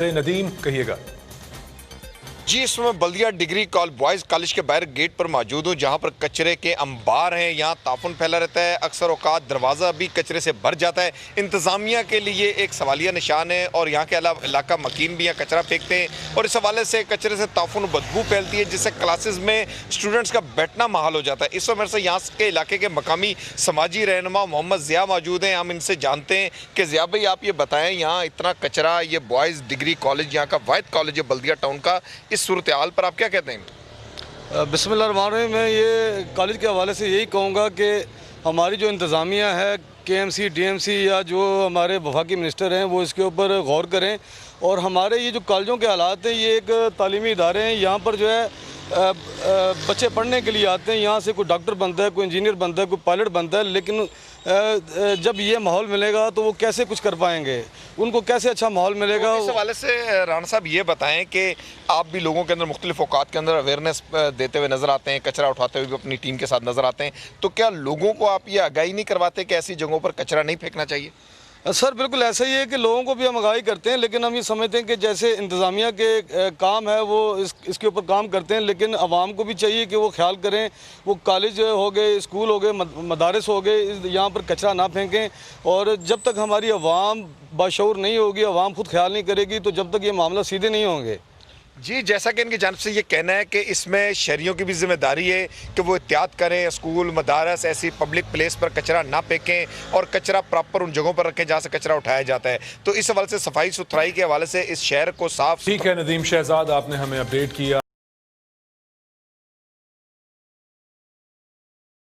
नदीम कहिएगा। जी, इसमें बल्दिया degree boys college के बाहर गेट पर मौजूद हूँ, जहाँ पर कचरे के अंबार हैं। यहाँ ताफुन फैला रहता है, अक्सर औकात दरवाज़ा भी कचरे से भर जाता है। इंतज़ामिया के लिए एक सवालिया निशान है और यहाँ के अलावा इलाका मकीन भी यहाँ कचरा फेंकते हैं और इस हवाले से कचरे से ताफुन बदबू फैलती है, जिससे क्लासेस में स्टूडेंट्स का बैठना महाल हो जाता है। इस वजह से यहाँ के इलाके के मकामी समाजी रहनुमा मोहम्मद ज़िया मौजूद हैं। हम इनसे जानते हैं कि ज़िया भाई, आप ये बताएँ, यहाँ इतना कचरा, ये बॉयज़ डिग्री कॉलेज यहाँ का वाहिद कॉलेज है बल्दिया टाउन का, इस सूरत हाल पर आप क्या कहते हैं? बिस्मिल्लाहिर्रहमानिर्रहीम। मैं ये कॉलेज के हवाले से यही कहूँगा कि हमारी जो इंतज़ामिया है, केएमसी, डीएमसी या जो हमारे वफाकी मिनिस्टर हैं, वो इसके ऊपर गौर करें। और हमारे ये जो कॉलेजों के हालात हैं, ये एक तालीमी इदारे हैं। यहाँ पर जो है बच्चे पढ़ने के लिए आते हैं। यहाँ से कोई डॉक्टर बनता है, कोई इंजीनियर बनता है, कोई पायलट बनता है, लेकिन जब ये माहौल मिलेगा तो वो कैसे कुछ कर पाएंगे, उनको कैसे अच्छा माहौल मिलेगा। तो इस हवाले से राणा साहब ये बताएं कि आप भी लोगों के अंदर मुख्तलिफ औकात के अंदर अवेयरनेस देते हुए नज़र आते हैं, कचरा उठाते हुए भी अपनी टीम के साथ नज़र आते हैं, तो क्या लोगों को आप ये आगाही नहीं करवाते कि ऐसी जगहों पर कचरा नहीं फेंकना चाहिए? सर, बिल्कुल ऐसा ही है कि लोगों को भी हम आगाही करते हैं, लेकिन हम ये समझते हैं कि जैसे इंतज़ामिया के काम है वो इसके ऊपर काम करते हैं, लेकिन आवाम को भी चाहिए कि वो ख्याल करें। वो कॉलेज हो गए, स्कूल हो गए, मदारस हो गए, यहाँ पर कचरा ना फेंकें। और जब तक हमारी आवाम बाशऊर नहीं होगी, आवाम खुद ख्याल नहीं करेगी, तो जब तक ये मामला सीधे नहीं होंगे। जी, जैसा कि इनकी जानिब से ये कहना है कि इसमें शहरियों की भी जिम्मेदारी है कि वो एहतियात करें, स्कूल, मदारस, ऐसी पब्लिक प्लेस पर कचरा ना फेंकें और कचरा प्रॉपर उन जगहों पर रखें जहाँ से कचरा उठाया जाता है। तो इस हवाले से सफाई सुथराई के हवाले से इस शहर को साफ। ठीक है नदीम शहजाद, आपने हमें अपडेट किया।